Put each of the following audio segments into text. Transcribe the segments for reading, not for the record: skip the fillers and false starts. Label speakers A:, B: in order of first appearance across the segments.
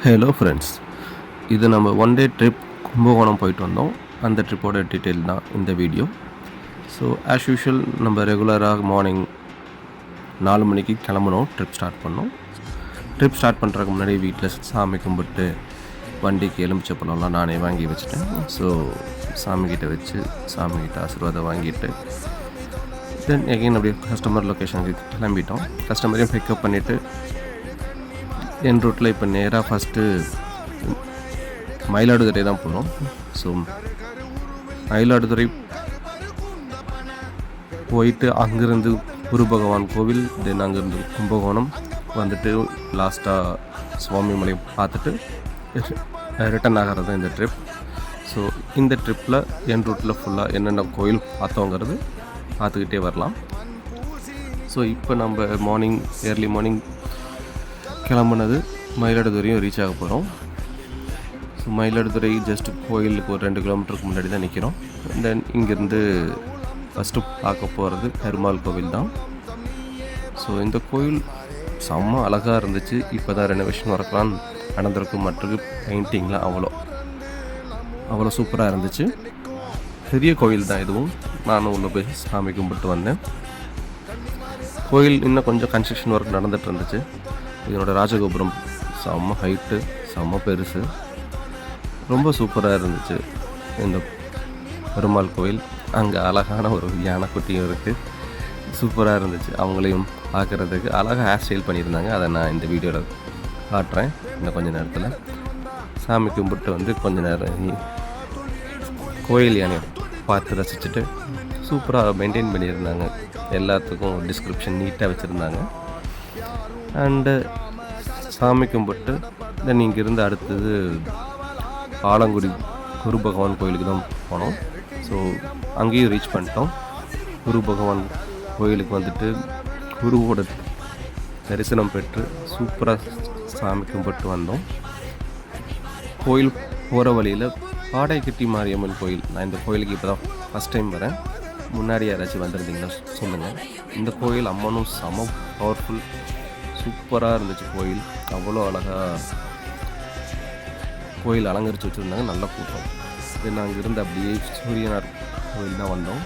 A: Hello friends, இது நம்ம one day trip Kumbakonam போயிட்டு வந்தோம். அந்த ட்ரிப்போட டீட்டெயில் தான் இந்த வீடியோ. ஸோ ஆஸ் யூஷுவல் நம்ம ரெகுலராக மார்னிங் 4 மணிக்கு கிளம்புனோம். ட்ரிப் ஸ்டார்ட் பண்ணோம். ட்ரிப் ஸ்டார்ட் பண்ணுறதுக்கு முன்னாடி வீட்டில் சாமி கும்பிட்டு வண்டிக்கு எலுமிச்சப்பழம்லாம் நானே வாங்கி வச்சுட்டேன். ஸோ சாமிக்கிட்ட வச்சு சாமிக்கிட்ட ஆசீர்வாதம் வாங்கிட்டு தென் எகைன் அப்படியே கஸ்டமர் லொக்கேஷனுக்கு கிளம்பிட்டோம். கஸ்டமரையும் பிக்கப் பண்ணிவிட்டு என் ரூட்டில் இப்போ நேராக ஃபஸ்ட்டு மயிலாடுதுறை தான் போகிறோம். ஸோ மயிலாடுதுறை போயிட்டு அங்கேருந்து குரு பகவான் கோவில், தென் அங்கேருந்து கும்பகோணம் வந்துட்டு லாஸ்ட்டாக சுவாமி மலை பார்த்துட்டு ரிட்டன் ஆகிறது தான் இந்த ட்ரிப். ஸோ இந்த ட்ரிப்பில் என் ரூட்டில் ஃபுல்லாக என்னென்ன கோயில் பார்த்தோங்கிறது பார்த்துக்கிட்டே வரலாம். ஸோ இப்போ நம்ம ஏர்லி மார்னிங் கிளம்புனது மயிலாடுதுறையும் ரீச் ஆக போகிறோம். ஸோ மயிலாடுதுறை ஜஸ்ட் கோயிலுக்கு ஒரு 2 கிலோமீட்டருக்கு முன்னாடி தான் நிற்கிறோம். தென் இங்கேருந்து ஃபஸ்ட்டு பார்க்க போகிறது பெருமாள் கோவில் தான். ஸோ இந்த கோயில் செம்ம அழகாக இருந்துச்சு. இப்போ தான் ரெனோவேஷன் ஒர்க்லாம் நடந்திருக்கு. மற்ற பெயிண்டிங்லாம் அவ்வளோ சூப்பராக இருந்துச்சு. பெரிய கோயில் தான் இதுவும். நானும் உள்ள போய் சாமி கும்பிட்டு வந்தேன். கோயில் இன்னும் கொஞ்சம் கன்ஸ்ட்ரக்ஷன் ஒர்க் நடந்துகிட்டு இருந்துச்சு. இதனோட ராஜகோபுரம் செம்ம ஹைட்டு, செம்ம பெருசு, ரொம்ப சூப்பராக இருந்துச்சு இந்த பெருமாள் கோயில். அங்கே அழகான ஒரு யானைக்குட்டியும் இருக்குது. சூப்பராக இருந்துச்சு. அவங்களையும் பார்க்குறதுக்கு அழகாக ஹேர் ஸ்டைல் பண்ணியிருந்தாங்க. அதை நான் இந்த வீடியோவில் காட்டுறேன் இன்னும் கொஞ்சம் நேரத்தில். சாமி கும்பிட்டு வந்து கொஞ்ச நேரம் கோயில் யானையை பார்த்து ரசிச்சுட்டு சூப்பராக மெயின்டைன் பண்ணியிருந்தாங்க. எல்லாத்துக்கும் டிஸ்கிரிப்ஷன் நீட்டாக வச்சுருந்தாங்க. அண்டு சாமி கும்பிட்டு தென் இங்கேருந்து அடுத்தது ஆலங்குடி குரு பகவான் கோயிலுக்கு தான் போனோம். ஸோ அங்கேயும் ரீச் பண்ணிட்டோம். குரு பகவான் கோயிலுக்கு வந்துட்டு குருவோட தரிசனம் பெற்று சூப்பராக சாமி கும்பிட்டு வந்தோம். கோயில் போகிற வழியில் பாடைக்கட்டி மாரியம்மன் கோயில். நான் இந்த கோயிலுக்கு இப்போ தான் ஃபஸ்ட் டைம் வரேன். முன்னாடி யாராச்சும் வந்திருந்தீங்கன்னா சொல்லுங்கள். இந்த கோயில் அம்மனும் செம பவர்ஃபுல், சூப்பராக இருந்துச்சு கோயில். அவ்வளோ அழகாக கோயில் அலங்கரித்து வச்சுருந்தாங்க. நல்ல கூட்டம். தென் அங்கேருந்து அப்படியே சூரியனார் கோயில் தான் வந்தோம்.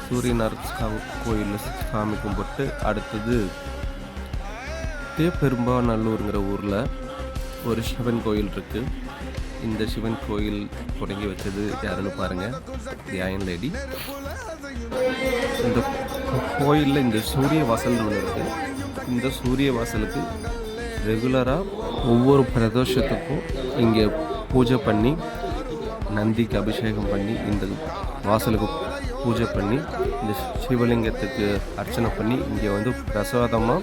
A: சூரியனார் கோயிலில் சாமி கும்பிட்டு அடுத்தது தேப்பெரும்பாநல்லூருங்கிற ஊரில் ஒரு சிவன் கோயில் இருக்குது. இந்த சிவன் கோயில் தொடங்கி வச்சது யாருன்னு பாருங்கள், தி அயன் லேடி. இந்த கோயிலில் இந்த சூரிய வாசல்னு ஒன்று இருக்குது. இந்த சூரிய வாசலுக்கு ரெகுலராக ஒவ்வொரு பிரதோஷத்துக்கும் இங்கே பூஜை பண்ணி, நந்திக்கு அபிஷேகம் பண்ணி, இந்த வாசலுக்கு பூஜை பண்ணி, இந்த சிவலிங்கத்துக்கு அர்ச்சனை பண்ணி இங்கே வந்து பிரசாதமாக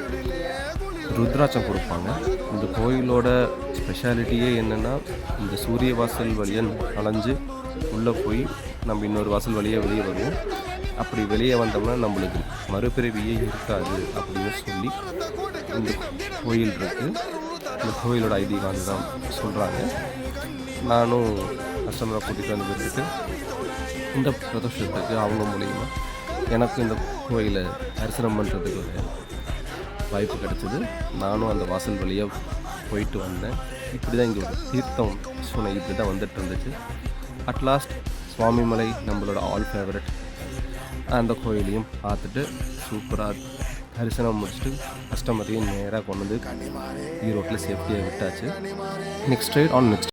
A: ருத்ராட்சம் கொடுப்பாங்க. இந்த கோயிலோட ஸ்பெஷாலிட்டியே என்னென்னா, இந்த சூரிய வாசல் வழியாக அலைஞ்சு உள்ளே போய் நம்ம இன்னொரு வாசல் வழியாக வெளியே வருவோம். அப்படி வெளியே வந்தோம்னா நம்மளுக்கு மறுபிறவியே இருக்காது அப்படின்னு சொல்லி இந்த கோயில் இருக்குது. இந்த கோயிலோட ஐதீகம் அதுதான் சொல்கிறாங்க. நானும் கஸ்டமரை கூட்டிகிட்டு வந்து விட்டுட்டு இந்த பிரதோஷத்துக்கு அவங்க மூலிமா எனக்கு இந்த கோயிலை தரிசனம் பண்ணுறதுக்கு ஒரு வாய்ப்பு கிடச்சிது. நானும் அந்த வாசல் வழியாக போயிட்டு வந்தேன். இப்படி தான் இங்கே ஒரு தீர்த்தம் சுனை இப்படி தான் வந்துட்டு இருந்துச்சு. அட்லாஸ்ட் சுவாமிமலை நம்மளோட ஆல் ஃபேவரட் அந்த கோயிலையும் பார்த்துட்டு சூப்பராக தரிசனம் முடிச்சுட்டு கஸ்டமரையும் நேராக கொண்டு வந்து ஈரோட்டில் சேஃப்டியாக விட்டாச்சு. Next right on next